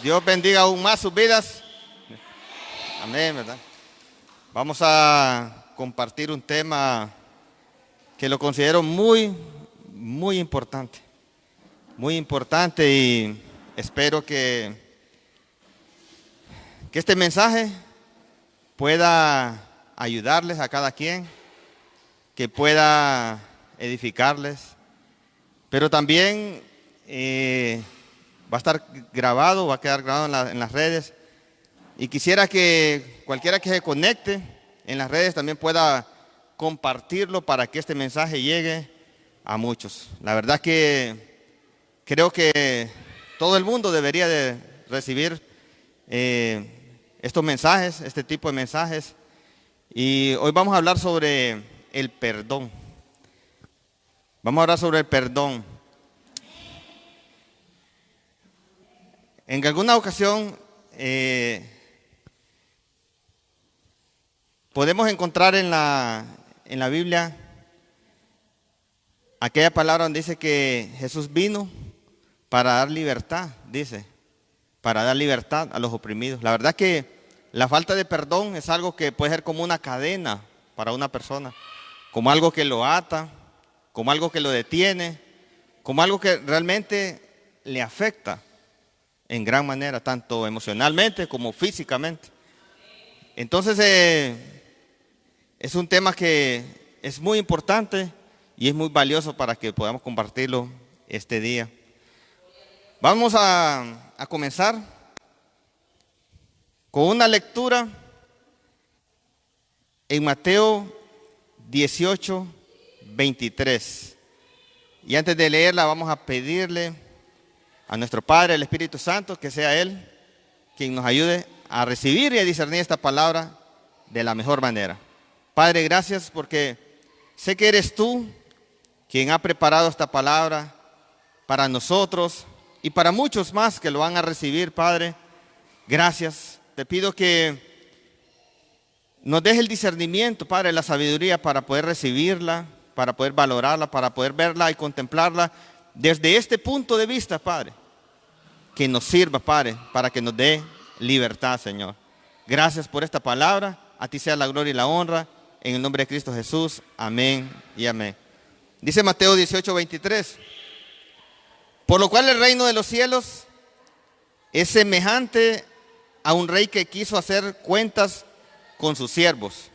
Dios bendiga aún más sus vidas. Amén, ¿verdad? Vamos a compartir un tema que lo considero muy importante. Muy importante y espero que este mensaje pueda ayudarles a cada quien, que pueda edificarles, pero también va a estar grabado, va a quedar grabado en las redes. Y quisiera que cualquiera que se conecte en las redes también pueda compartirlo para que este mensaje llegue a muchos. La verdad que creo que todo el mundo debería de recibir estos mensajes, este tipo de mensajes. Y hoy vamos a hablar sobre el perdón. Vamos a hablar sobre el perdón. En alguna ocasión podemos encontrar en la Biblia aquella palabra donde dice que Jesús vino para dar libertad, dice, para dar libertad a los oprimidos. La verdad que la falta de perdón es algo que puede ser como una cadena para una persona, como algo que lo ata, como algo que lo detiene, como algo que realmente le afecta en gran manera, tanto emocionalmente como físicamente. Entonces es un tema que es muy importante y es muy valioso para que podamos compartirlo este día. Vamos a comenzar con una lectura en Mateo 18, 23. Y antes de leerla vamos a pedirle a nuestro Padre, el Espíritu Santo, que sea Él quien nos ayude a recibir y a discernir esta palabra de la mejor manera. Padre, gracias porque sé que eres tú quien ha preparado esta palabra para nosotros y para muchos más que lo van a recibir, Padre. Gracias. Te pido que nos deje el discernimiento, Padre, la sabiduría para poder recibirla, para poder valorarla, para poder verla y contemplarla desde este punto de vista, Padre. Que nos sirva, Padre, para que nos dé libertad, Señor. Gracias por esta palabra. A ti sea la gloria y la honra. En el nombre de Cristo Jesús. Amén y amén. Dice Mateo 18, 23. Por lo cual el reino de los cielos es semejante a un rey que quiso hacer cuentas con sus siervos.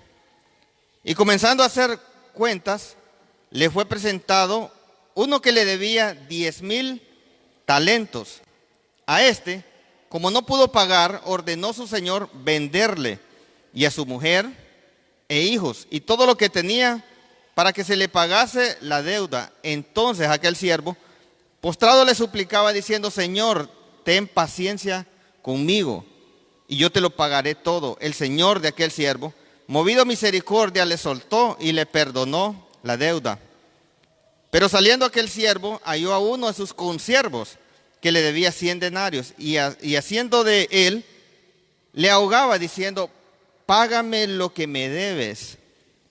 Y comenzando a hacer cuentas, le fue presentado uno que le debía 10,000 talentos. A este, como no pudo pagar, ordenó su señor venderle y a su mujer e hijos y todo lo que tenía para que se le pagase la deuda. Entonces aquel siervo, postrado, le suplicaba diciendo: Señor, ten paciencia conmigo y yo te lo pagaré todo. El señor de aquel siervo, movido a misericordia, le soltó y le perdonó la deuda. Pero saliendo aquel siervo, halló a uno de sus consiervos que le debía 100 denarios y haciendo de él, le ahogaba diciendo: págame lo que me debes.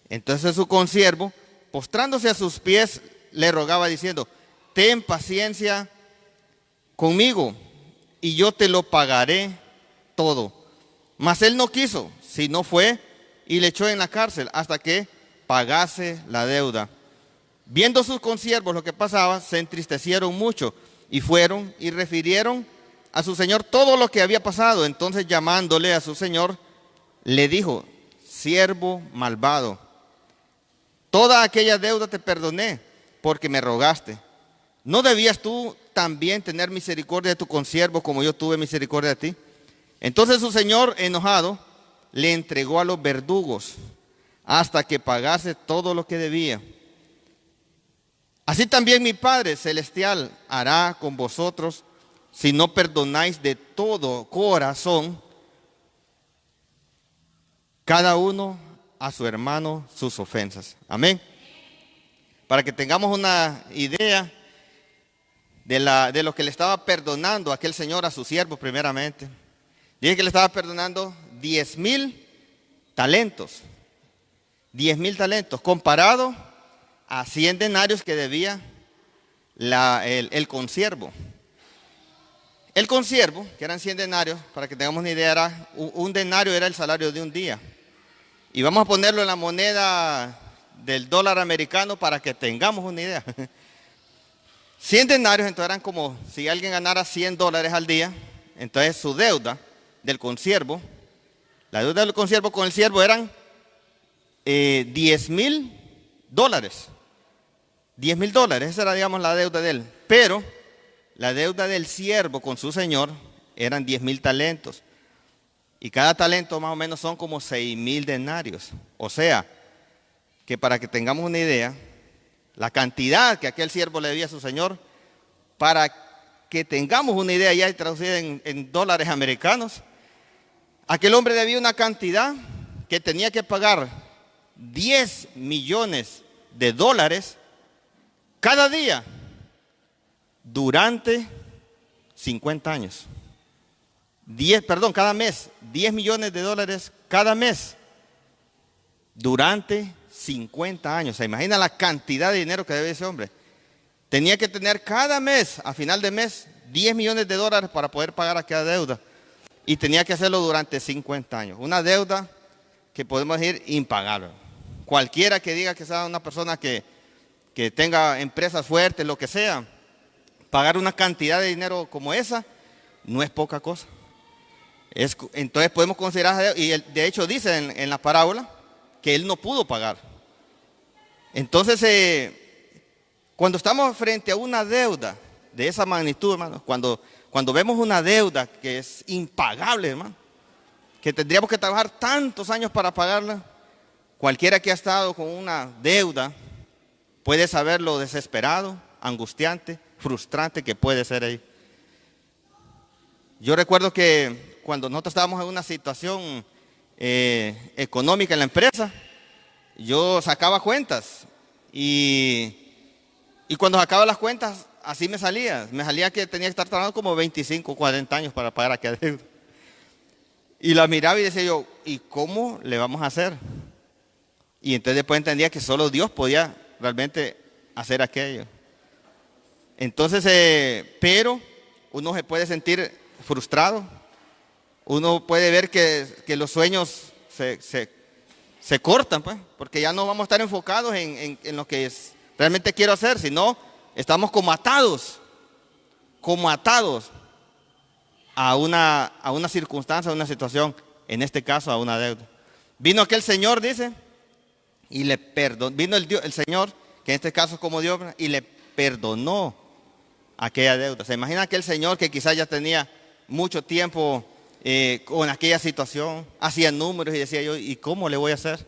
Entonces su consiervo, postrándose a sus pies, le rogaba diciendo: ten paciencia conmigo y yo te lo pagaré todo. Mas él no quiso, sino fue y le echó en la cárcel hasta que pagase la deuda. Viendo sus consiervos lo que pasaba, se entristecieron mucho y fueron y refirieron a su señor todo lo que había pasado. Entonces, llamándole a su señor, le dijo: siervo malvado, toda aquella deuda te perdoné porque me rogaste. ¿No debías tú también tener misericordia de tu consiervo como yo tuve misericordia de ti? Entonces su señor, enojado, le entregó a los verdugos hasta que pagase todo lo que debía. Así también mi Padre Celestial hará con vosotros si no perdonáis de todo corazón cada uno a su hermano sus ofensas. Amén. Para que tengamos una idea de lo que le estaba perdonando aquel señor a su siervo primeramente. Dije que le estaba perdonando 10,000 talentos. 10,000 talentos comparado a 100 denarios que debía el consiervo. El consiervo, que eran 100 denarios, para que tengamos una idea, un denario era el salario de un día. Y vamos a ponerlo en la moneda del dólar americano para que tengamos una idea. 100 denarios, entonces eran como si alguien ganara $100 al día. Entonces su deuda del consiervo, la deuda del consiervo con el siervo eran $10,000. $10,000, esa era, digamos, la deuda de él. Pero la deuda del siervo con su señor eran 10,000 talentos. Y cada talento más o menos son como 6,000 denarios. O sea, que para que tengamos una idea, la cantidad que aquel siervo le debía a su señor, para que tengamos una idea ya traducida en dólares americanos, aquel hombre debía una cantidad que tenía que pagar 10 millones de dólares cada día durante 50 años. Cada mes, 10 millones de dólares cada mes durante 50 años. ¿Se imagina la cantidad de dinero que debe ese hombre? Tenía que tener cada mes, a final de mes, 10 millones de dólares para poder pagar aquella deuda. Y tenía que hacerlo durante 50 años. Una deuda que podemos decir impagable. Cualquiera que diga que sea una persona que tenga empresas fuertes, lo que sea, pagar una cantidad de dinero como esa no es poca cosa. Entonces podemos considerar, y de hecho dice en la parábola, que él no pudo pagar. Entonces, cuando estamos frente a una deuda de esa magnitud, hermanos, cuando vemos una deuda que es impagable, hermano, que tendríamos que trabajar tantos años para pagarla, cualquiera que ha estado con una deuda puede saber lo desesperado, angustiante, frustrante que puede ser ahí. Yo recuerdo que cuando nosotros estábamos en una situación económica en la empresa, yo sacaba cuentas y cuando sacaba las cuentas así me salía que tenía que estar trabajando como 25 o 40 años para pagar aquella deuda. Y la miraba y decía yo, ¿y cómo le vamos a hacer? Y entonces después entendía que solo Dios podía realmente hacer aquello. Entonces, pero uno se puede sentir frustrado. Uno puede ver que los sueños se cortan, pues, porque ya no vamos a estar enfocados en lo que realmente quiero hacer, sino estamos como atados a una circunstancia, a una situación, en este caso a una deuda. Vino aquel Señor, dice, y le perdonó. Vino el Señor, que en este caso es como Dios, y le perdonó aquella deuda. ¿Se imagina aquel Señor que quizás ya tenía mucho tiempo con aquella situación, hacía números y decía yo, ¿y cómo le voy a hacer?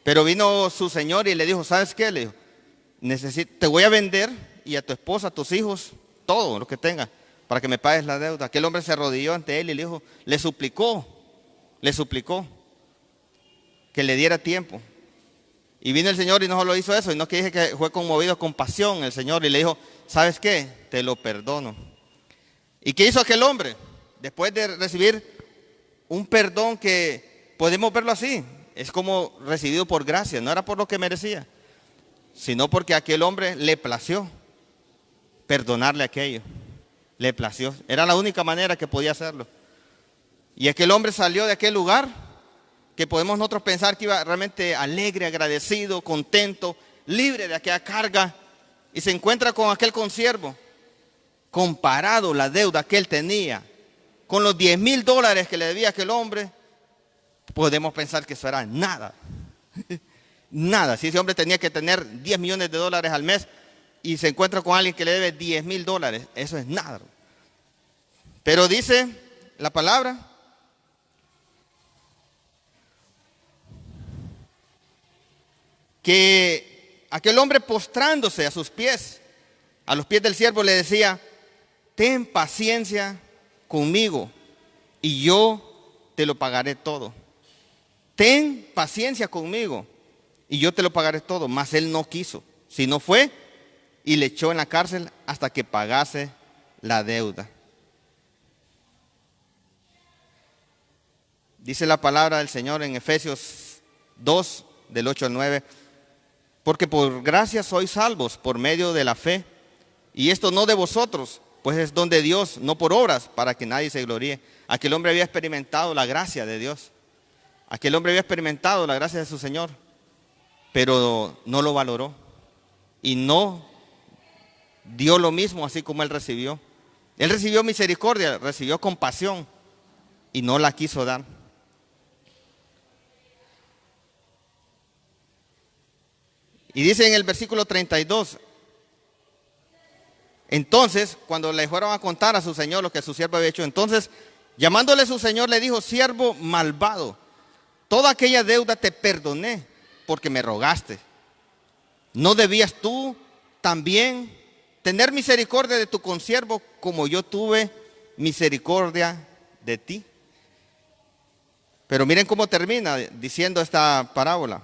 Pero vino su Señor y le dijo, ¿sabes qué? Le dijo, te voy a vender y a tu esposa, a tus hijos, todo lo que tengas, para que me pagues la deuda. Aquel hombre se arrodilló ante él y le dijo, le suplicó que le diera tiempo. Y vino el Señor y no solo hizo eso, sino que dije que fue conmovido con pasión el Señor y le dijo, ¿sabes qué? Te lo perdono. ¿Y qué hizo aquel hombre? Después de recibir un perdón que podemos verlo así, es como recibido por gracia, no era por lo que merecía, sino porque a aquel hombre le plació perdonarle aquello. Le plació, era la única manera que podía hacerlo. Y aquel hombre salió de aquel lugar que podemos nosotros pensar que iba realmente alegre, agradecido, contento, libre de aquella carga, y se encuentra con aquel consiervo. Comparado la deuda que él tenía con los $10,000 que le debía aquel hombre, podemos pensar que eso era nada. Nada. Si ese hombre tenía que tener 10 millones de dólares al mes y se encuentra con alguien que le debe $10,000, eso es nada. Pero dice la palabra que aquel hombre, postrándose a sus pies, a los pies del siervo, le decía, ten paciencia conmigo y yo te lo pagaré todo. Ten paciencia conmigo y yo te lo pagaré todo. Mas él no quiso, sino fue y le echó en la cárcel hasta que pagase la deuda. Dice la palabra del Señor en Efesios 2, del 8 al 9, porque por gracia sois salvos por medio de la fe, y esto no de vosotros, pues es don de Dios, no por obras, para que nadie se gloríe. Aquel hombre había experimentado la gracia de Dios. Aquel hombre había experimentado la gracia de su Señor, pero no lo valoró y no dio lo mismo así como él recibió. Él recibió misericordia, recibió compasión y no la quiso dar. Y dice en el versículo 32, entonces, cuando le fueron a contar a su señor lo que su siervo había hecho, entonces, llamándole su señor, le dijo: siervo malvado, toda aquella deuda te perdoné porque me rogaste. ¿No debías tú también tener misericordia de tu consiervo como yo tuve misericordia de ti? Pero miren cómo termina diciendo esta parábola.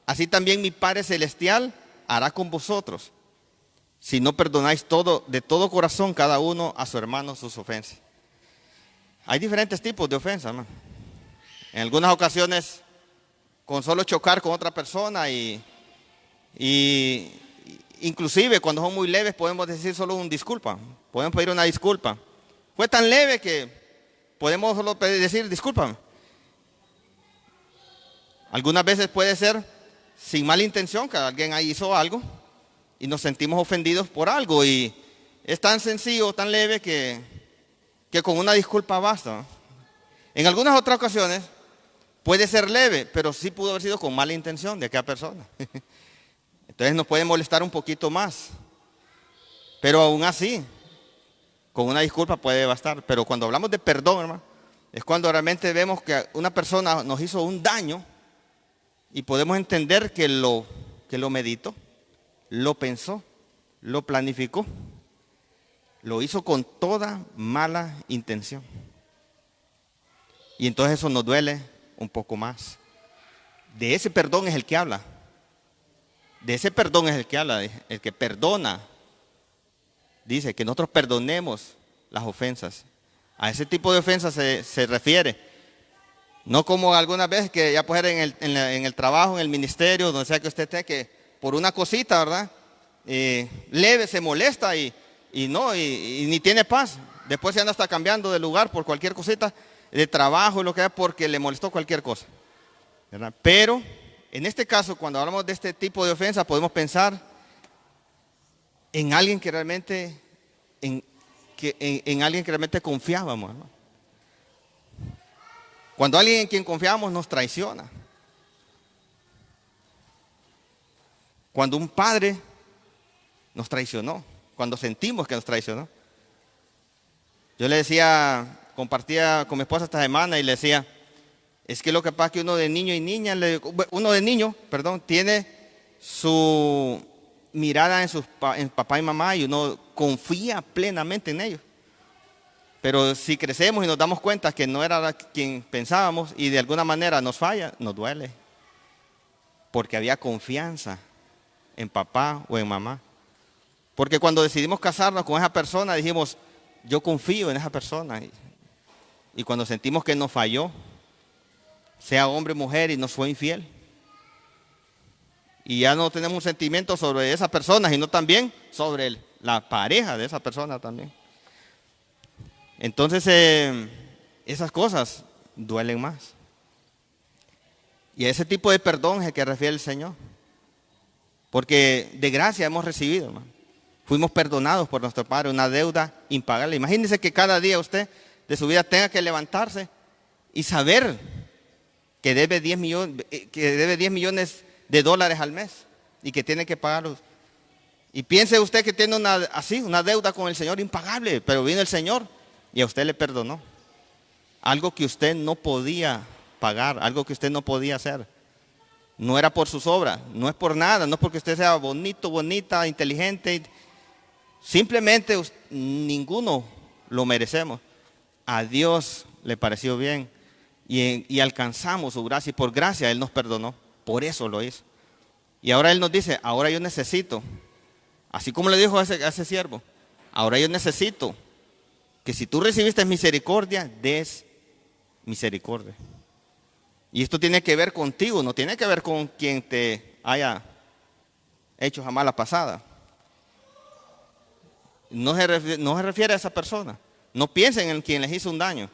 Así también mi Padre Celestial hará con vosotros, si no perdonáis de todo corazón cada uno a su hermano sus ofensas. Hay diferentes tipos de ofensas, hermano. En algunas ocasiones, con solo chocar con otra persona y inclusive cuando son muy leves podemos decir solo un disculpa, podemos pedir una disculpa. Fue tan leve que podemos solo decir discúlpame. Algunas veces puede ser sin mala intención, que alguien ahí hizo algo y nos sentimos ofendidos por algo, y es tan sencillo, tan leve que con una disculpa basta. En algunas otras ocasiones puede ser leve, pero sí pudo haber sido con mala intención de aquella persona. Entonces nos puede molestar un poquito más, pero aún así, con una disculpa puede bastar. Pero cuando hablamos de perdón, hermano, es cuando realmente vemos que una persona nos hizo un daño y podemos entender que lo meditó, lo pensó, lo planificó, lo hizo con toda mala intención. Y entonces eso nos duele un poco más. De ese perdón es el que habla. De ese perdón es el que habla, el que perdona. Dice que nosotros perdonemos las ofensas. A ese tipo de ofensas se refiere. No como algunas veces que ya puede ser en el trabajo, en el ministerio, donde sea que usted esté, que por una cosita, ¿verdad? Leve se molesta y ni tiene paz. Después se anda hasta cambiando de lugar por cualquier cosita, de trabajo, lo que sea, porque le molestó cualquier cosa, ¿verdad? Pero en este caso, cuando hablamos de este tipo de ofensa, podemos pensar en alguien que realmente, en alguien que realmente confiábamos, ¿no? Cuando alguien en quien confiábamos nos traiciona. Cuando un padre nos traicionó, cuando sentimos que nos traicionó. Yo le decía, compartía con mi esposa esta semana y le decía, es que lo que pasa es que uno de niño, tiene su mirada en papá y mamá y uno confía plenamente en ellos. Pero si crecemos y nos damos cuenta que no era quien pensábamos y de alguna manera nos falla, nos duele. Porque había confianza en papá o en mamá. Porque cuando decidimos casarnos con esa persona, dijimos, yo confío en esa persona. Y cuando sentimos que nos falló, sea hombre o mujer, y nos fue infiel, y ya no tenemos un sentimiento sobre esa persona, sino también sobre la pareja de esa persona también. Entonces, esas cosas duelen más. Y a ese tipo de perdón es el que refiere el Señor. Porque de gracia hemos recibido, hermano. Fuimos perdonados por nuestro Padre, una deuda impagable. Imagínense que cada día usted de su vida tenga que levantarse y saber que debe 10 millones de dólares al mes y que tiene que pagarlos. Y piense usted que tiene una deuda con el Señor impagable, pero vino el Señor y a usted le perdonó. Algo que usted no podía pagar, algo que usted no podía hacer. No era por sus obras, no es por nada, no es porque usted sea bonito, bonita, inteligente. Simplemente ninguno lo merecemos. A Dios le pareció bien y alcanzamos su gracia, y por gracia Él nos perdonó. Por eso lo hizo. Y ahora Él nos dice, ahora yo necesito, así como le dijo a ese siervo, ahora yo necesito que si tú recibiste misericordia, des misericordia. Y esto tiene que ver contigo, no tiene que ver con quien te haya hecho jamás la pasada. No se refiere a esa persona. No piensen en quien les hizo un daño.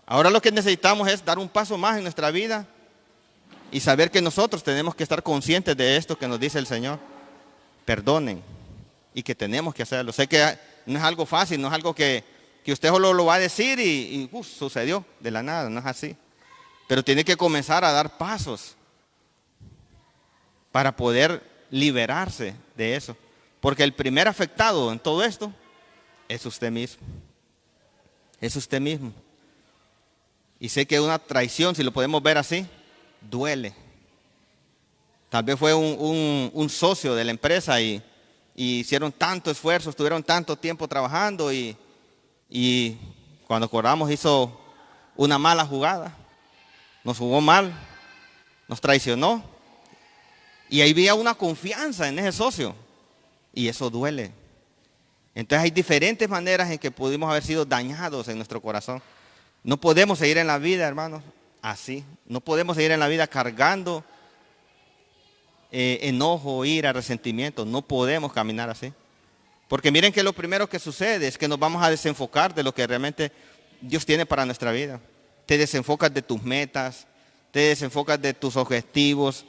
Ahora lo que necesitamos es dar un paso más en nuestra vida y saber que nosotros tenemos que estar conscientes de esto que nos dice el Señor. Perdonen, y que tenemos que hacerlo. Sé que no es algo fácil, no es algo que usted solo lo va a decir y sucedió de la nada, no es así. Pero tiene que comenzar a dar pasos para poder liberarse de eso. Porque el primer afectado en todo esto es usted mismo. Es usted mismo. Y sé que una traición, si lo podemos ver así, duele. Tal vez fue un socio de la empresa y hicieron tanto esfuerzo, estuvieron tanto tiempo trabajando y cuando acordamos hizo una mala jugada, nos jugó mal, nos traicionó y ahí había una confianza en ese socio y eso duele. Entonces hay diferentes maneras en que pudimos haber sido dañados en nuestro corazón. No podemos seguir en la vida, hermanos, así. No podemos seguir en la vida cargando enojo, ira, resentimiento. No podemos caminar así. Porque miren que lo primero que sucede es que nos vamos a desenfocar de lo que realmente Dios tiene para nuestra vida. Te desenfocas de tus metas, te desenfocas de tus objetivos,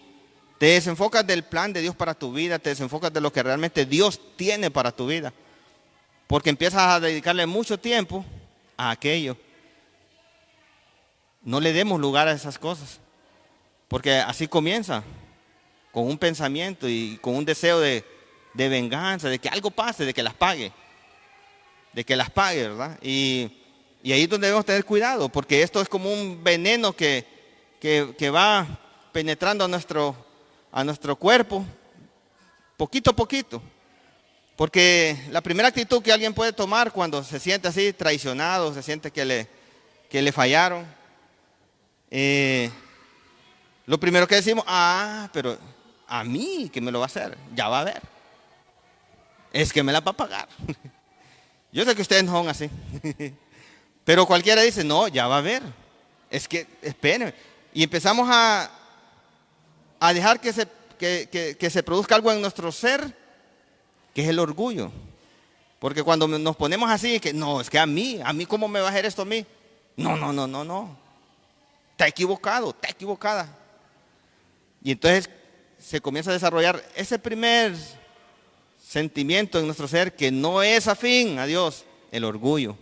te desenfocas del plan de Dios para tu vida, te desenfocas de lo que realmente Dios tiene para tu vida. Porque empiezas a dedicarle mucho tiempo a aquello. No le demos lugar a esas cosas, porque así comienza, con un pensamiento y con un deseo de venganza, de que algo pase, de que las pague, ¿verdad? Y ahí es donde debemos tener cuidado, porque esto es como un veneno que va penetrando a nuestro cuerpo, poquito a poquito. Porque la primera actitud que alguien puede tomar cuando se siente así traicionado, se siente que le fallaron, lo primero que decimos, pero a mí que me lo va a hacer, ya va a ver, es que me la va a pagar. Yo sé que ustedes no son así, pero cualquiera dice, no, ya va a ver, es que espérenme. Y empezamos a dejar que se produzca algo en nuestro ser, que es el orgullo. Porque cuando nos ponemos así, que no, es que a mí ¿cómo me va a hacer esto a mí? No. Está equivocado, está equivocada. Y entonces se comienza a desarrollar ese primer sentimiento en nuestro ser que no es afín a Dios, el orgullo.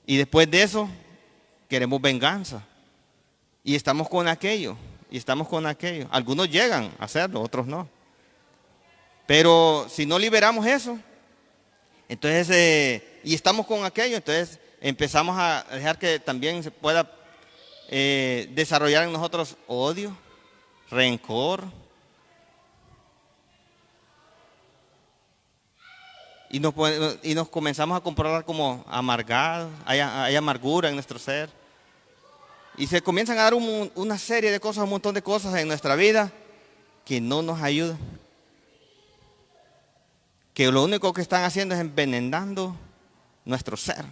Y después de eso, queremos venganza. Y estamos con aquello, Algunos llegan a hacerlo, otros no. Pero si no liberamos eso, entonces, y estamos con aquello, entonces empezamos a dejar que también se pueda desarrollar en nosotros odio, rencor. Y nos comenzamos a comportar como amargados, hay amargura en nuestro ser. Y se comienzan a dar una serie de cosas, un montón de cosas en nuestra vida que no nos ayudan. Que lo único que están haciendo es envenenando nuestro ser.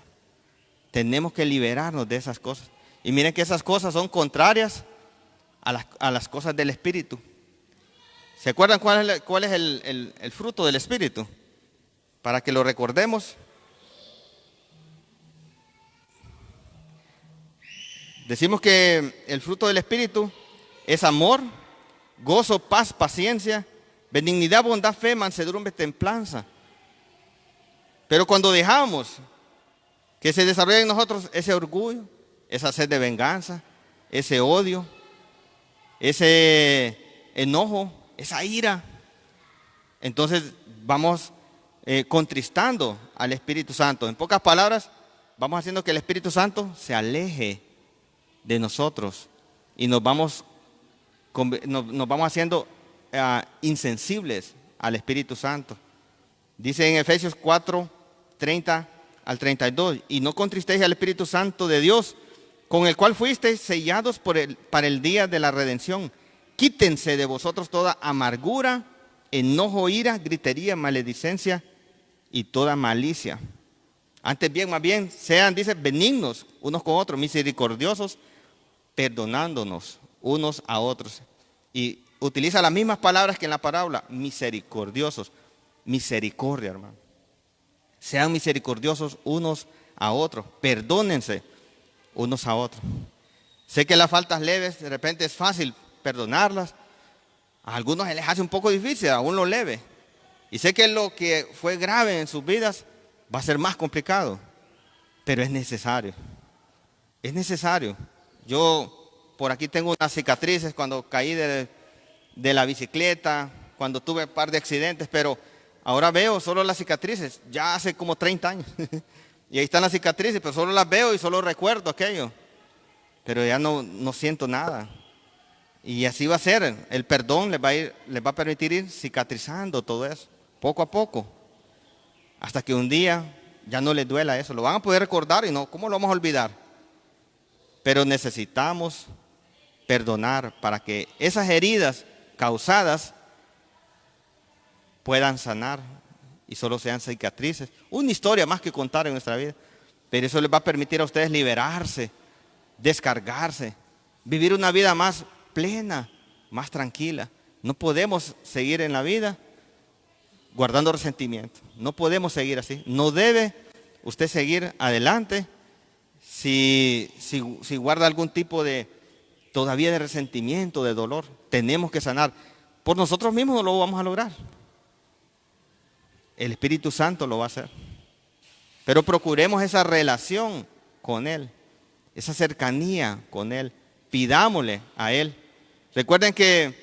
Tenemos que liberarnos de esas cosas. Y miren que esas cosas son contrarias a las cosas del Espíritu. ¿Se acuerdan cuál es el fruto del Espíritu? Para que lo recordemos. Decimos que el fruto del Espíritu es amor, gozo, paz, paciencia, benignidad, bondad, fe, mansedumbre, templanza. Pero cuando dejamos que se desarrolle en nosotros ese orgullo, esa sed de venganza, ese odio, ese enojo, esa ira, entonces vamos contristando al Espíritu Santo. En pocas palabras, vamos haciendo que el Espíritu Santo se aleje de nosotros y nos vamos haciendo insensibles al Espíritu Santo. Dice en Efesios 4, 30 al 32, y no contristéis al Espíritu Santo de Dios, con el cual fuisteis sellados para el día de la redención. Quítense de vosotros toda amargura, enojo, ira, gritería, maledicencia y toda malicia. Antes bien, más bien, sean, dice, benignos unos con otros, misericordiosos, perdonándonos unos a otros. Y utiliza las mismas palabras que en la parábola, misericordiosos. misericordia, hermano. Sean misericordiosos unos a otros. Perdónense unos a otros. Sé que las faltas leves de repente es fácil perdonarlas. A algunos se les hace un poco difícil, aún lo leve. Y sé que lo que fue grave en sus vidas va a ser más complicado. Pero es necesario. Es necesario. Yo por aquí tengo unas cicatrices cuando caí de la bicicleta, cuando tuve un par de accidentes, pero ahora veo solo las cicatrices, ya hace como 30 años. Y ahí están las cicatrices, pero solo las veo y solo recuerdo aquello. Pero ya no siento nada. Y así va a ser. El perdón les va a permitir ir cicatrizando todo eso, poco a poco. Hasta que un día ya no les duela eso. Lo van a poder recordar y no, ¿cómo lo vamos a olvidar? Pero necesitamos perdonar para que esas heridas causadas puedan sanar y solo sean cicatrices. Una historia más que contar en nuestra vida. Pero eso les va a permitir a ustedes liberarse, descargarse, vivir una vida más plena, más tranquila. No podemos seguir en la vida guardando resentimiento. No podemos seguir así. No debe usted seguir adelante si guarda algún tipo de todavía de resentimiento, de dolor. Tenemos que sanar. Por nosotros mismos no lo vamos a lograr. El Espíritu Santo lo va a hacer. Pero procuremos esa relación con Él, esa cercanía con Él. Pidámosle a Él. Recuerden que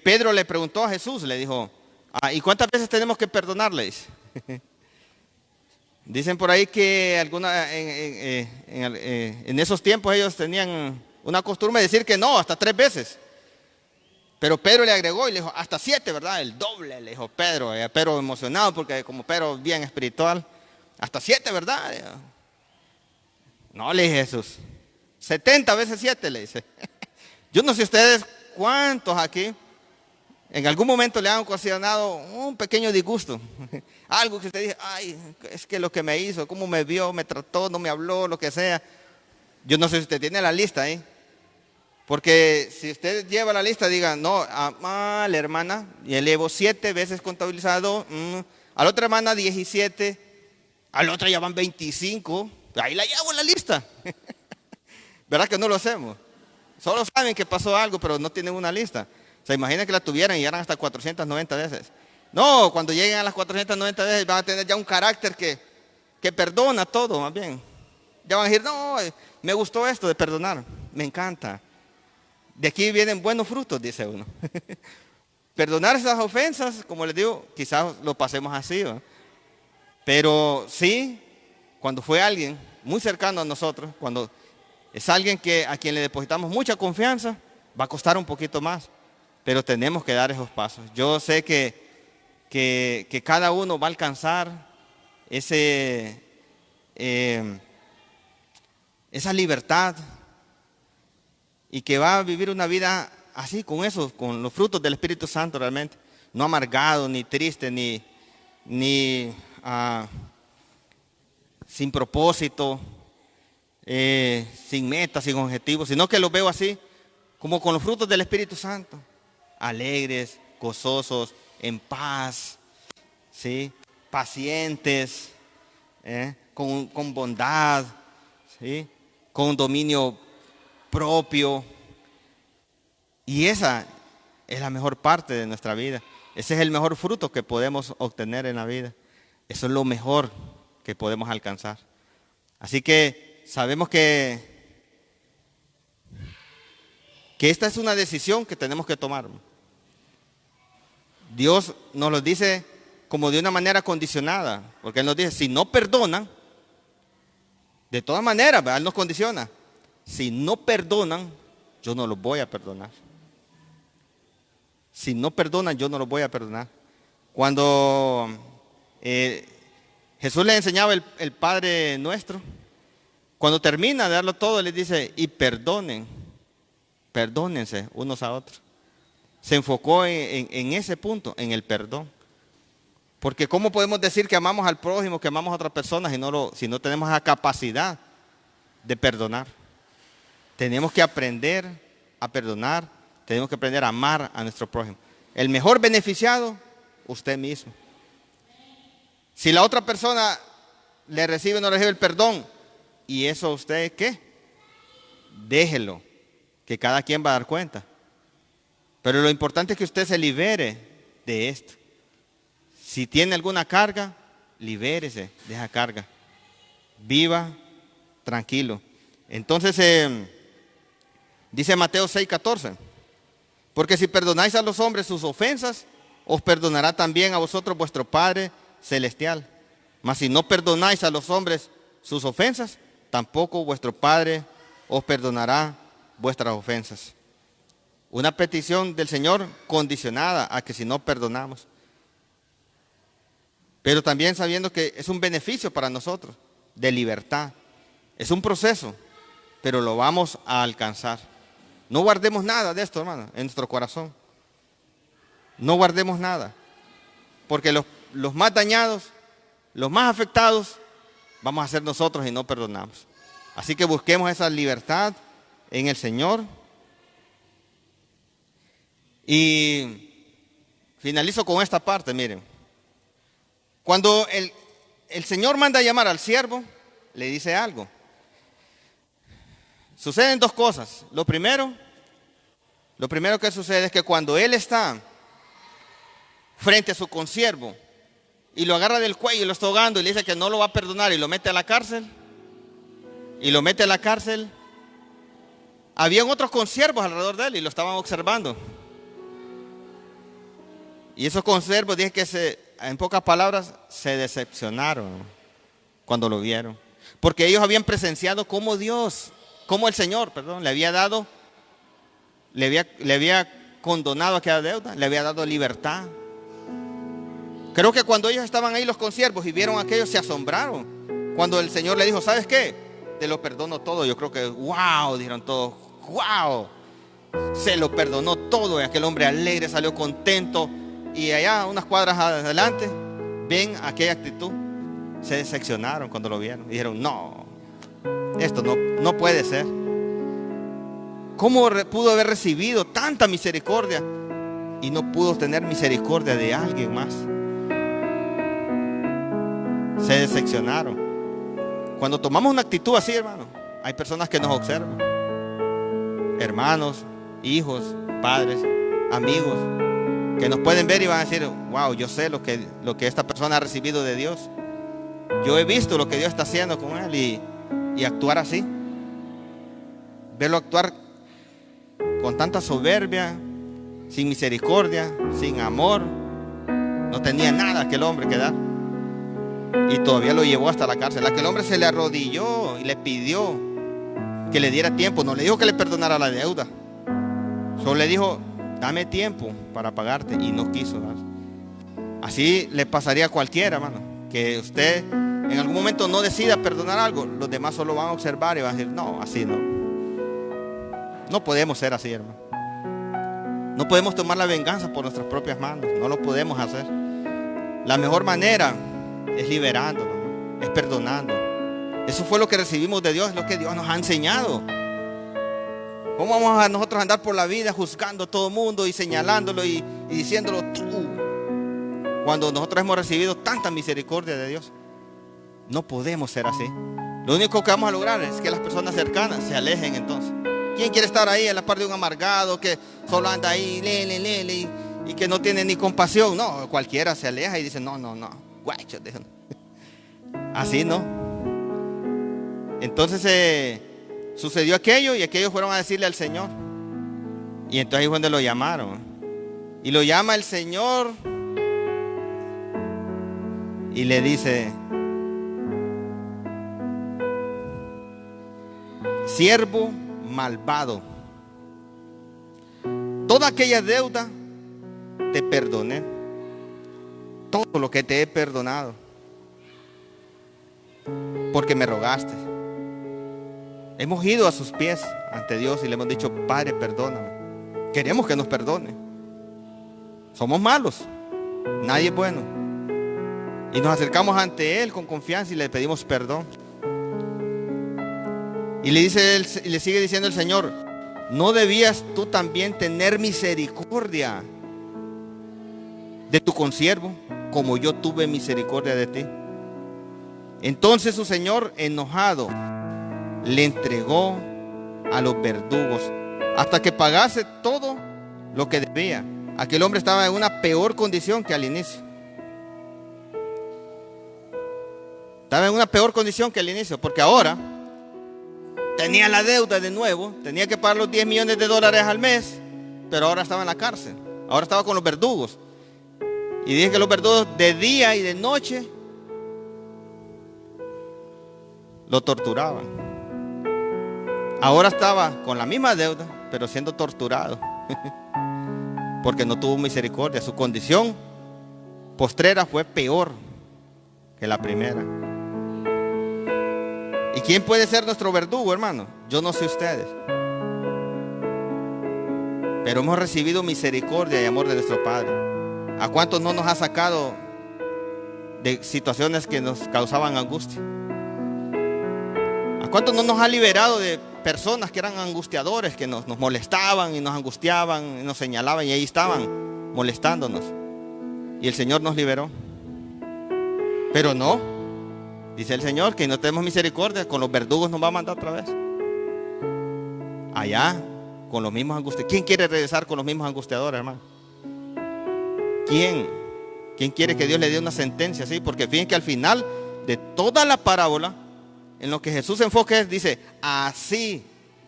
Pedro le preguntó a Jesús, le dijo, ¿y cuántas veces tenemos que perdonarles? Dicen por ahí que en esos tiempos ellos tenían una costumbre de decir que no, hasta 3 veces. Pero Pedro le agregó y le dijo, hasta 7, ¿verdad? El doble, le dijo Pedro. Pedro emocionado porque como Pedro bien espiritual, hasta 7, ¿verdad? No, le dije Jesús, 70 veces 7, le dice. Yo no sé ustedes cuántos aquí en algún momento le han ocasionado un pequeño disgusto. Algo que usted dice, ay, es que lo que me hizo, cómo me vio, me trató, no me habló, lo que sea. Yo no sé si usted tiene la lista ahí. Porque si usted lleva la lista, diga, no, a la hermana, y elevo 7 veces contabilizado, a la otra hermana 17, a la otra ya van 25, ahí la llevo en la lista. ¿Verdad que no lo hacemos? Solo saben que pasó algo, pero no tienen una lista. Se imaginan que la tuvieran y llegaran hasta 490 veces. No, cuando lleguen a las 490 veces van a tener ya un carácter que perdona todo, más bien. Ya van a decir, no, me gustó esto de perdonar, me encanta. De aquí vienen buenos frutos, dice uno. Perdonar esas ofensas, como les digo, quizás lo pasemos así, ¿no? Pero sí, cuando fue alguien muy cercano a nosotros, cuando es alguien a quien le depositamos mucha confianza, va a costar un poquito más, pero tenemos que dar esos pasos. Yo sé que cada uno va a alcanzar esa libertad y que va a vivir una vida así, con eso, con los frutos del Espíritu Santo realmente, no amargado, ni triste, ni sin propósito, sin metas, sin objetivos, sino que los veo así, como con los frutos del Espíritu Santo, alegres, gozosos, en paz, ¿sí? Pacientes, con bondad, ¿sí? Con dominio propio. Y esa es la mejor parte de nuestra vida. Ese es el mejor fruto que podemos obtener en la vida. Eso es lo mejor que podemos alcanzar. Así que sabemos que esta es una decisión que tenemos que tomar. Dios nos lo dice como de una manera condicionada, porque Él nos dice, si no perdonan, de todas maneras, ¿verdad? Él nos condiciona. Si no perdonan, yo no los voy a perdonar. Si no perdonan, yo no los voy a perdonar. Cuando Jesús le enseñaba el Padre Nuestro, cuando termina de darlo todo, les dice, y perdónense unos a otros. Se enfocó en ese punto, en el perdón. Porque ¿cómo podemos decir que amamos al prójimo, que amamos a otras personas si no tenemos la capacidad de perdonar? Tenemos que aprender a perdonar, tenemos que aprender a amar a nuestro prójimo. El mejor beneficiado, usted mismo. Si la otra persona le recibe o no recibe el perdón, ¿y eso usted qué? Déjelo, que cada quien va a dar cuenta. Pero lo importante es que usted se libere de esto. Si tiene alguna carga, libérese de esa carga. Viva tranquilo. Entonces, dice Mateo 6:14, porque si perdonáis a los hombres sus ofensas, os perdonará también a vosotros vuestro Padre Celestial. Mas si no perdonáis a los hombres sus ofensas, tampoco vuestro Padre os perdonará vuestras ofensas. Una petición del Señor condicionada a que si no perdonamos. Pero también sabiendo que es un beneficio para nosotros, de libertad. Es un proceso, pero lo vamos a alcanzar. No guardemos nada de esto, hermano, en nuestro corazón. No guardemos nada. Porque los más dañados, los más afectados, vamos a ser nosotros y no perdonamos. Así que busquemos esa libertad en el Señor. Y finalizo con esta parte, miren. Cuando el Señor manda a llamar al siervo, le dice algo. Suceden dos cosas. Lo primero que sucede es que cuando él está frente a su consiervo y lo agarra del cuello y lo está ahogando y le dice que no lo va a perdonar y lo mete a la cárcel, habían otros consiervos alrededor de él y lo estaban observando. Y esos consiervos, dije que en pocas palabras, se decepcionaron cuando lo vieron. Porque ellos habían presenciado cómo el Señor, le había dado, le había condonado aquella deuda, le había dado libertad. Creo que cuando ellos estaban ahí, los consiervos, y vieron aquello, se asombraron. Cuando el Señor le dijo, ¿sabes qué? Te lo perdono todo. Yo creo que, wow, dijeron todos, wow. Se lo perdonó todo y aquel hombre alegre salió contento. Y allá, unas cuadras adelante, ven aquella actitud. Se decepcionaron cuando lo vieron. Y dijeron, no, esto no puede ser. ¿Cómo pudo haber recibido tanta misericordia y no pudo tener misericordia de alguien más? Se decepcionaron. Cuando tomamos una actitud así, hermano, hay personas que nos observan. Hermanos, hijos, padres, amigos, que nos pueden ver y van a decir, wow, yo sé lo que esta persona ha recibido de Dios. Yo he visto lo que Dios está haciendo con él y actuar así. Verlo actuar con tanta soberbia, sin misericordia, sin amor. No tenía nada aquel hombre que dar. Y todavía lo llevó hasta la cárcel. Aquel hombre se le arrodilló y le pidió que le diera tiempo. No le dijo que le perdonara la deuda. Solo le dijo, dame tiempo para pagarte. Y no quiso dar. Así le pasaría a cualquiera, hermano. Que usted en algún momento no decida perdonar algo. Los demás solo van a observar y van a decir, no, así no. No podemos ser así, hermano. No podemos tomar la venganza por nuestras propias manos. No lo podemos hacer. La mejor manera es liberando, es perdonando. Eso fue lo que recibimos de Dios, es lo que Dios nos ha enseñado. ¿Cómo vamos a nosotros andar por la vida juzgando a todo el mundo y señalándolo y diciéndolo tú? Cuando nosotros hemos recibido tanta misericordia de Dios. No podemos ser así. Lo único que vamos a lograr es que las personas cercanas se alejen entonces. ¿Quién quiere estar ahí en la par de un amargado que solo anda ahí, y que no tiene ni compasión? No, cualquiera se aleja y dice, no. Guacho, así no. Entonces sucedió aquello y aquellos fueron a decirle al Señor. Y entonces ahí fue donde lo llamaron. Y lo llama el Señor y le dice, siervo malvado, toda aquella deuda te perdoné, todo lo que te he perdonado, porque me rogaste. Hemos ido a sus pies ante Dios y le hemos dicho, Padre, perdóname. Queremos que nos perdone. Somos malos, nadie es bueno. Y nos acercamos ante Él con confianza y le pedimos perdón. Y le sigue diciendo el Señor, ¿no debías tú también tener misericordia de tu consiervo, como yo tuve misericordia de ti. Entonces su señor, enojado, le entregó a los verdugos hasta que pagase todo lo que debía. Aquel hombre estaba en una peor condición que al inicio. Estaba en una peor condición que al inicio, porque ahora tenía la deuda de nuevo, tenía que pagar los 10 millones de dólares al mes, pero ahora estaba en la cárcel, ahora estaba con los verdugos. Y dije que los verdugos de día y de noche lo torturaban. Ahora estaba con la misma deuda, pero siendo torturado, porque no tuvo misericordia. Su condición postrera fue peor que la primera. ¿Y quién puede ser nuestro verdugo, hermano? Yo no sé ustedes, pero hemos recibido misericordia y amor de nuestro Padre. ¿A cuántos no nos ha sacado de situaciones que nos causaban angustia? ¿A cuántos no nos ha liberado de personas que eran angustiadores, que nos molestaban y nos angustiaban y nos señalaban y ahí estaban molestándonos? Y el Señor nos liberó. Pero no, dice el Señor que no tenemos misericordia, con los verdugos nos va a mandar otra vez. Allá, con los mismos angustiadores. ¿Quién quiere regresar con los mismos angustiadores, hermano? ¿Quién? ¿Quién quiere que Dios le dé una sentencia así? Porque fíjense que al final de toda la parábola, en lo que Jesús se enfoca es, dice, así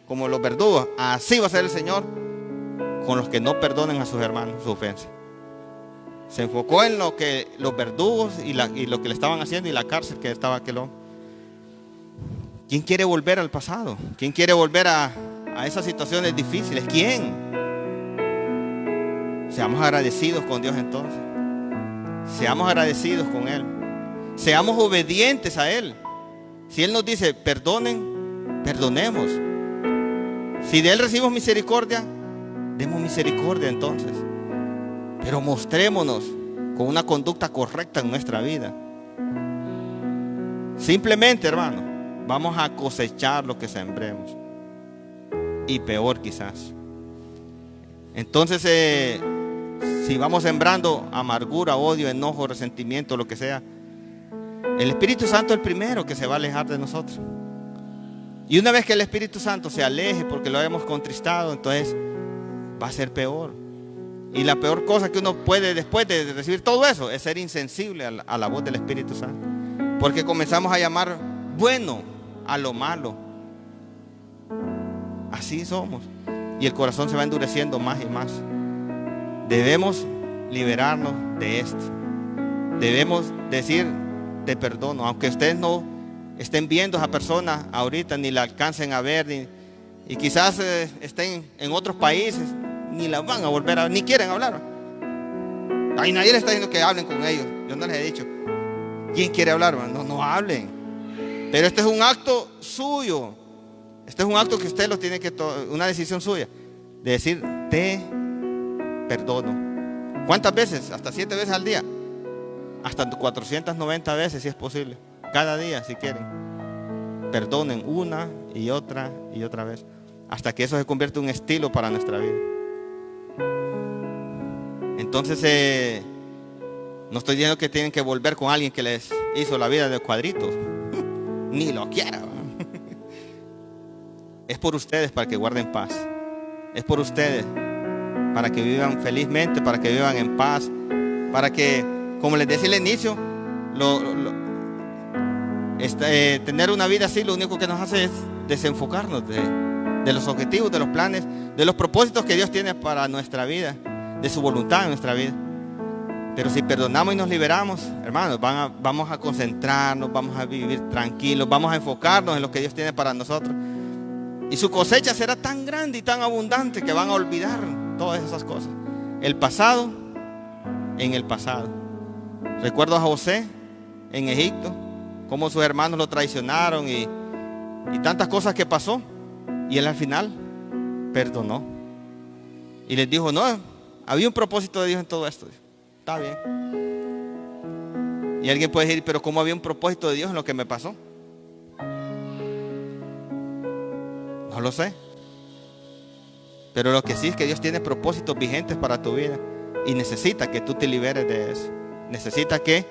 como los verdugos, así va a ser el Señor con los que no perdonen a sus hermanos su ofensa. Se enfocó en lo que los verdugos y lo que le estaban haciendo y la cárcel que estaba aquel hombre. ¿Quién quiere volver al pasado? ¿Quién quiere volver a esas situaciones difíciles? ¿Quién? Seamos agradecidos con Dios entonces. Seamos agradecidos con Él. Seamos obedientes a Él. Si Él nos dice perdonen, perdonemos. Si de Él recibimos misericordia, demos misericordia entonces. Pero mostrémonos con una conducta correcta en nuestra vida. Simplemente, hermano, vamos a cosechar lo que sembremos. Y peor quizás. Entonces, si vamos sembrando amargura, odio, enojo, resentimiento, lo que sea, el Espíritu Santo es el primero que se va a alejar de nosotros. Y una vez que el Espíritu Santo se aleje porque lo hemos contristado, entonces va a ser peor. Y la peor cosa que uno puede después de recibir todo eso es ser insensible a la voz del Espíritu Santo. Porque comenzamos a llamar bueno a lo malo. Así somos. Y el corazón se va endureciendo más y más. Debemos liberarnos de esto. Debemos decir te perdono. Aunque ustedes no estén viendo a esa persona ahorita, ni la alcancen a ver, y quizás estén en otros países, ni la van a volver a ver, ni quieren hablar. Ay, nadie les está diciendo que hablen con ellos. Yo no les he dicho. ¿Quién quiere hablar? No hablen. Pero este es un acto suyo. Este es un acto que usted lo tiene que tomar, una decisión suya. De decir, te perdono. ¿Cuántas veces? Hasta 7 veces al día. Hasta 490 veces si es posible. Cada día si quieren. Perdonen una y otra vez. Hasta que eso se convierte en un estilo para nuestra vida. Entonces, no estoy diciendo que tienen que volver con alguien que les hizo la vida de cuadritos. Ni lo quiera. Es por ustedes para que guarden paz. Es por ustedes para que vivan felizmente, para que vivan en paz. Para que, como les decía al inicio, tener una vida así lo único que nos hace es desenfocarnos de los objetivos, de los planes, de los propósitos que Dios tiene para nuestra vida, de su voluntad en nuestra vida. Pero si perdonamos y nos liberamos, hermanos, vamos a concentrarnos, vamos a vivir tranquilos, vamos a enfocarnos en lo que Dios tiene para nosotros. Y su cosecha será tan grande y tan abundante que van a olvidar todas esas cosas. El pasado, en el pasado. Recuerdo a José en Egipto, cómo sus hermanos lo traicionaron y tantas cosas que pasó. Y él al final perdonó. Y les dijo, no, había un propósito de Dios en todo esto. Está bien. Y alguien puede decir, pero ¿cómo había un propósito de Dios en lo que me pasó? No lo sé. Pero lo que sí es que Dios tiene propósitos vigentes para tu vida. Y necesita que tú te liberes de eso. Necesita que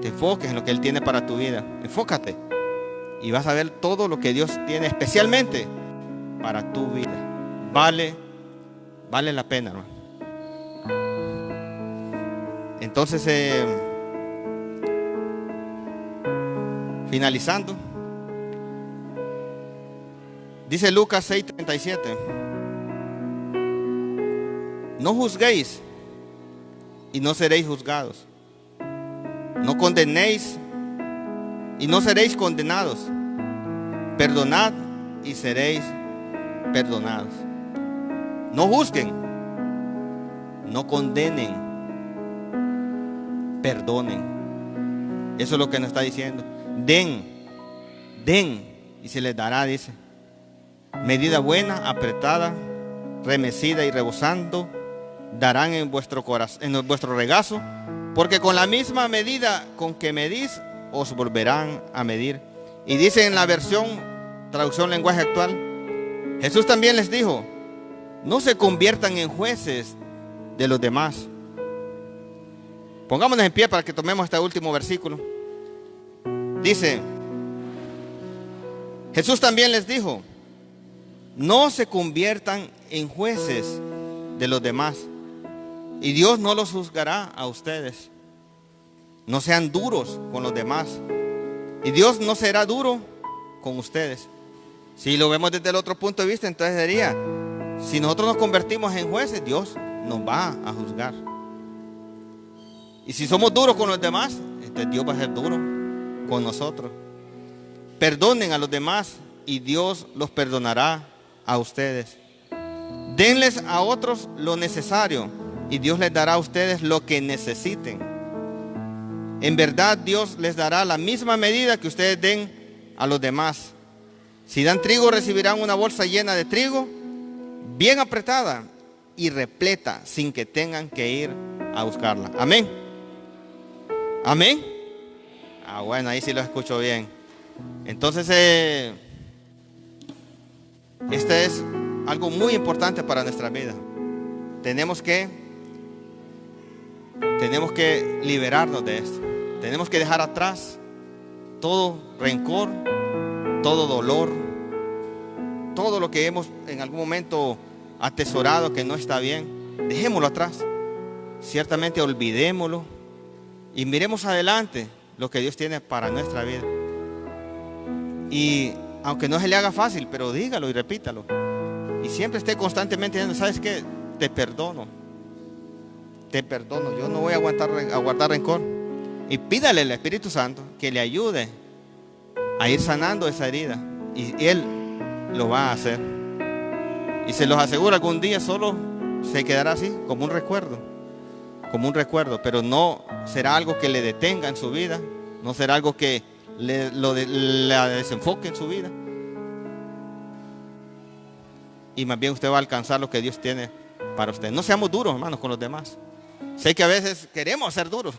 te enfoques en lo que Él tiene para tu vida. Enfócate. Y vas a ver todo lo que Dios tiene especialmente para tu vida. Vale la pena, hermano. Entonces, finalizando, dice Lucas 6:37: no juzguéis y no seréis juzgados. No condenéis y no seréis condenados. Perdonad y seréis perdonados. No juzguen, no condenen, perdonen. Eso es lo que nos está diciendo. Den y se les dará, dice. Medida buena, apretada, remecida y rebosando, darán en vuestro corazón, en vuestro regazo, porque con la misma medida con que medís, os volverán a medir. Y dice en la versión, traducción lenguaje actual, Jesús también les dijo: no se conviertan en jueces de los demás. Pongámonos en pie para que tomemos este último versículo. Dice, Jesús también les dijo: no se conviertan en jueces de los demás, y Dios no los juzgará a ustedes. No sean duros con los demás, y Dios no será duro con ustedes. Si lo vemos desde el otro punto de vista, entonces sería, si nosotros nos convertimos en jueces, Dios nos va a juzgar. Y si somos duros con los demás, entonces Dios va a ser duro con nosotros. Perdonen a los demás y Dios los perdonará a ustedes. Denles a otros lo necesario y Dios les dará a ustedes lo que necesiten. En verdad, Dios les dará la misma medida que ustedes den a los demás. Si dan trigo, recibirán una bolsa llena de trigo, bien apretada y repleta, sin que tengan que ir a buscarla. Amén. Amén. Bueno, ahí sí lo escucho bien. Entonces, este es algo muy importante para nuestra vida. Tenemos que liberarnos de esto. Tenemos que dejar atrás todo rencor, todo dolor, todo lo que hemos en algún momento atesorado que no está bien. Dejémoslo atrás. Ciertamente olvidémoslo y miremos adelante lo que Dios tiene para nuestra vida. Y aunque no se le haga fácil, pero dígalo y repítalo. Y siempre esté constantemente diciendo: ¿sabes qué? Te perdono. Yo no voy a guardar rencor. Y pídale al Espíritu Santo que le ayude a ir sanando esa herida. Y Él lo va a hacer. Y se los aseguro, algún día solo se quedará así, como un recuerdo. Pero no será algo que le detenga en su vida. No será algo que la desenfoque en su vida. Y más bien usted va a alcanzar lo que Dios tiene para usted. No seamos duros, hermanos, con los demás. Sé que a veces queremos ser duros.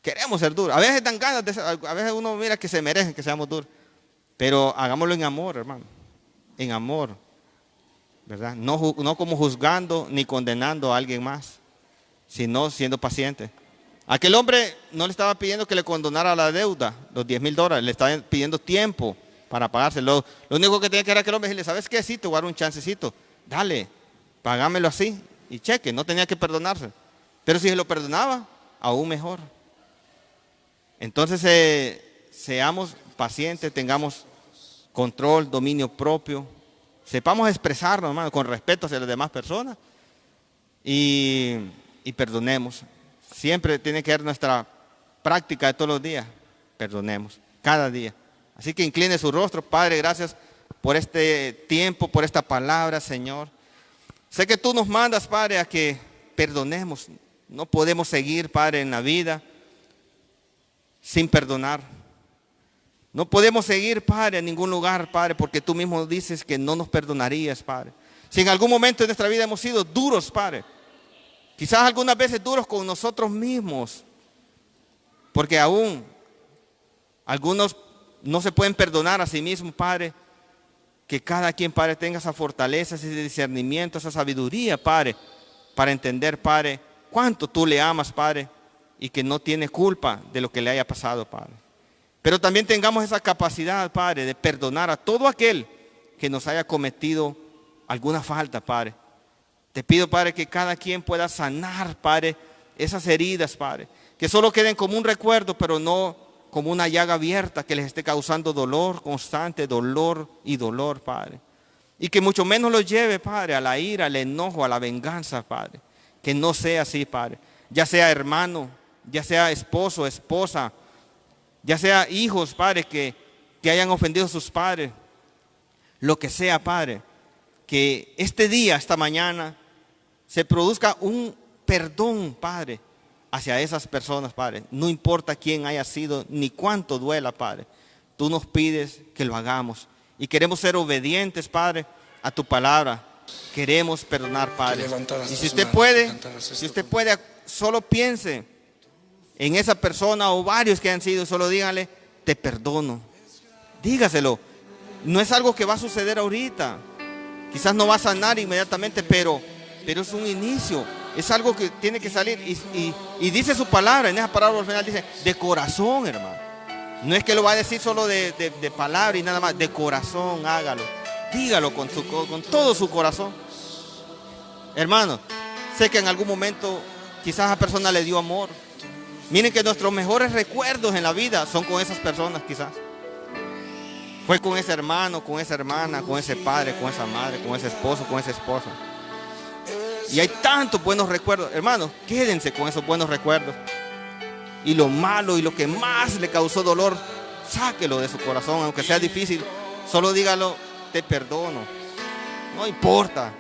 Queremos ser duros. A veces dan ganas de ser, a veces uno mira que se merece que seamos duros. Pero hagámoslo en amor, hermano. En amor. ¿Verdad? No como juzgando ni condenando a alguien más, sino siendo paciente. Aquel hombre no le estaba pidiendo que le condonara la deuda, los $10,000. Le estaba pidiendo tiempo para pagárselo. Lo único que tenía que hacer aquel hombre es decirle: ¿sabes qué? Sí, te voy a dar un chancecito. Dale, pagámelo así. Y cheque, no tenía que perdonarse. Pero si se lo perdonaba, aún mejor. Entonces, seamos pacientes, tengamos control, dominio propio. Sepamos expresarnos, hermano, con respeto hacia las demás personas. Y perdonemos. Siempre tiene que ser nuestra práctica de todos los días. Perdonemos, cada día. Así que incline su rostro. Padre, gracias por este tiempo, por esta palabra, Señor. Sé que tú nos mandas, Padre, a que perdonemos. No podemos seguir, Padre, en la vida sin perdonar. No podemos seguir, Padre, en ningún lugar, Padre, porque tú mismo dices que no nos perdonarías, Padre. Si en algún momento de nuestra vida hemos sido duros, Padre, quizás algunas veces duros con nosotros mismos, porque aún algunos no se pueden perdonar a sí mismos, Padre. Que cada quien, Padre, tenga esa fortaleza, ese discernimiento, esa sabiduría, Padre, para entender, Padre, cuánto tú le amas, Padre, y que no tiene culpa de lo que le haya pasado, Padre. Pero también tengamos esa capacidad, Padre, de perdonar a todo aquel que nos haya cometido alguna falta, Padre. Te pido, Padre, que cada quien pueda sanar, Padre, esas heridas, Padre, que solo queden como un recuerdo, pero no como una llaga abierta que les esté causando dolor constante, dolor y dolor, Padre. Y que mucho menos los lleve, Padre, a la ira, al enojo, a la venganza, Padre. Que no sea así, Padre. Ya sea hermano, ya sea esposo, esposa, ya sea hijos, Padre, que hayan ofendido a sus padres. Lo que sea, Padre, que este día, esta mañana, se produzca un perdón, Padre, hacia esas personas, Padre. No importa quién haya sido, ni cuánto duela, Padre. Tú nos pides que lo hagamos. Y queremos ser obedientes, Padre, a tu palabra. Queremos perdonar, Padre. Y si usted puede, solo piense en esa persona o varios que han sido, solo dígale, te perdono. Dígaselo. No es algo que va a suceder ahorita. Quizás no va a sanar inmediatamente, pero es un inicio. Es algo que tiene que salir. Y dice su palabra, en esa palabra al final dice, de corazón, hermano. No es que lo va a decir solo de palabra y nada más. De corazón, hágalo. Dígalo con todo su corazón. Hermano, sé que en algún momento quizás esa persona le dio amor. Miren que nuestros mejores recuerdos en la vida son con esas personas, quizás. Fue con ese hermano, con esa hermana, con ese padre, con esa madre, con ese esposo, con esa esposa. Y hay tantos buenos recuerdos. Hermanos, quédense con esos buenos recuerdos. Y lo malo y lo que más le causó dolor, sáquelo de su corazón, aunque sea difícil. Solo dígalo, te perdono. No importa,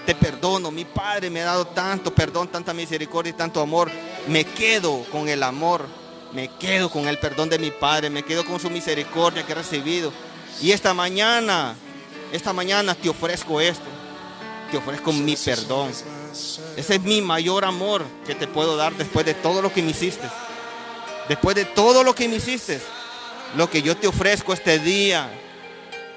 te perdono. Mi Padre me ha dado tanto perdón, tanta misericordia y tanto amor. Me quedo con el amor, me quedo con el perdón de mi Padre, me quedo con su misericordia que he recibido. Y esta mañana te ofrezco esto. Te ofrezco mi perdón. Ese es mi mayor amor que te puedo dar después de todo lo que me hiciste. Después de todo lo que me hiciste, lo que yo te ofrezco este día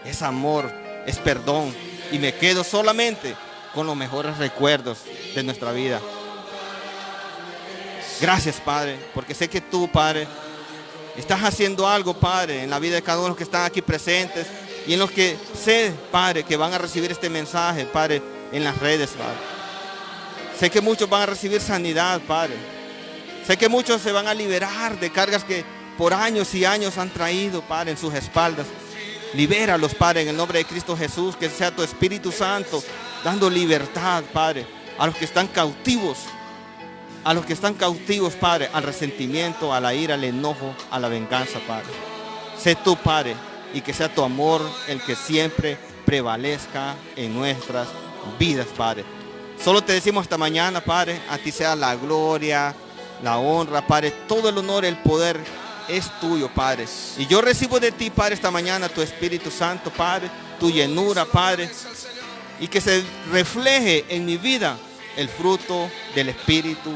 es amor, es perdón. Y me quedo solamente con los mejores recuerdos de nuestra vida. Gracias, Padre, porque sé que tú, Padre, estás haciendo algo, Padre, en la vida de cada uno de los que están aquí presentes y en los que sé, Padre, que van a recibir este mensaje, Padre, en las redes, Padre. Sé que muchos van a recibir sanidad, Padre. Sé que muchos se van a liberar de cargas que por años y años han traído, Padre, en sus espaldas. Libéralos, Padre, en el nombre de Cristo Jesús, que sea tu Espíritu Santo dando libertad, Padre, a los que están cautivos. A los que están cautivos, Padre, al resentimiento, a la ira, al enojo, a la venganza, Padre. Sé tú, Padre, y que sea tu amor el que siempre prevalezca en nuestras vidas, Padre. Solo te decimos esta mañana, Padre, a ti sea la gloria, la honra, Padre, todo el honor, el poder es tuyo, Padre. Y yo recibo de ti, Padre, esta mañana tu Espíritu Santo, Padre, tu llenura, Padre, y que se refleje en mi vida el fruto del Espíritu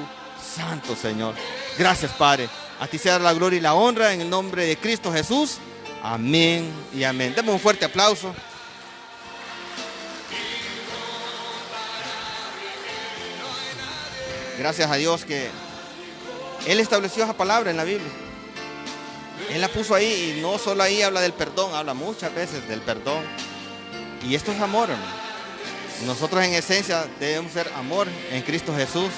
Santo, Señor. Gracias, Padre. A ti sea la gloria y la honra en el nombre de Cristo Jesús. Amén y amén. Demos un fuerte aplauso. Gracias a Dios que Él estableció esa palabra en la Biblia. Él la puso ahí y no solo ahí habla del perdón, habla muchas veces del perdón. Y esto es amor, hermano. Nosotros en esencia debemos ser amor en Cristo Jesús.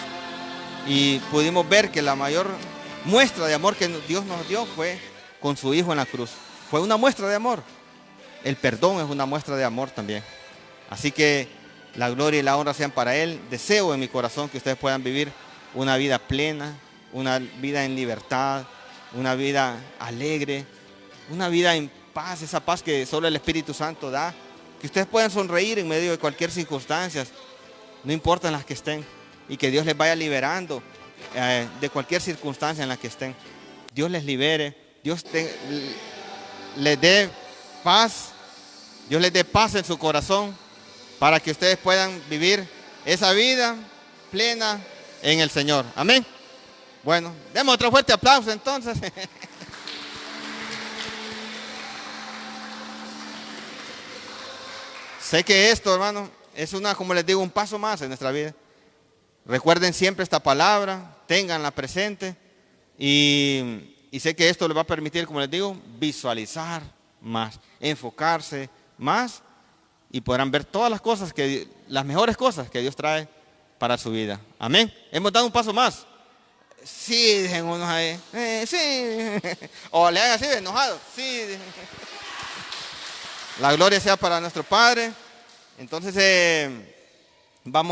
Y pudimos ver que la mayor muestra de amor que Dios nos dio fue con su Hijo en la cruz. Fue una muestra de amor. El perdón es una muestra de amor también. Así que la gloria y la honra sean para Él. Deseo en mi corazón que ustedes puedan vivir una vida plena, una vida en libertad, una vida alegre, una vida en paz, esa paz que solo el Espíritu Santo da. Que ustedes puedan sonreír en medio de cualquier circunstancia, no importa en las que estén. Y que Dios les vaya liberando de cualquier circunstancia en la que estén. Dios les libere, Dios les dé paz, Dios les dé paz en su corazón para que ustedes puedan vivir esa vida plena en el Señor. Amén. Bueno, demos otro fuerte aplauso entonces. Sé que esto, hermano, es como les digo, un paso más en nuestra vida. Recuerden siempre esta palabra, ténganla presente y sé que esto les va a permitir, como les digo, visualizar más, enfocarse más y podrán ver todas las mejores cosas que Dios trae para su vida. Amén. Hemos dado un paso más. Sí, dicen unos ahí. Sí. O le hagan así de enojado. Sí. La gloria sea para nuestro Padre. Entonces, vamos.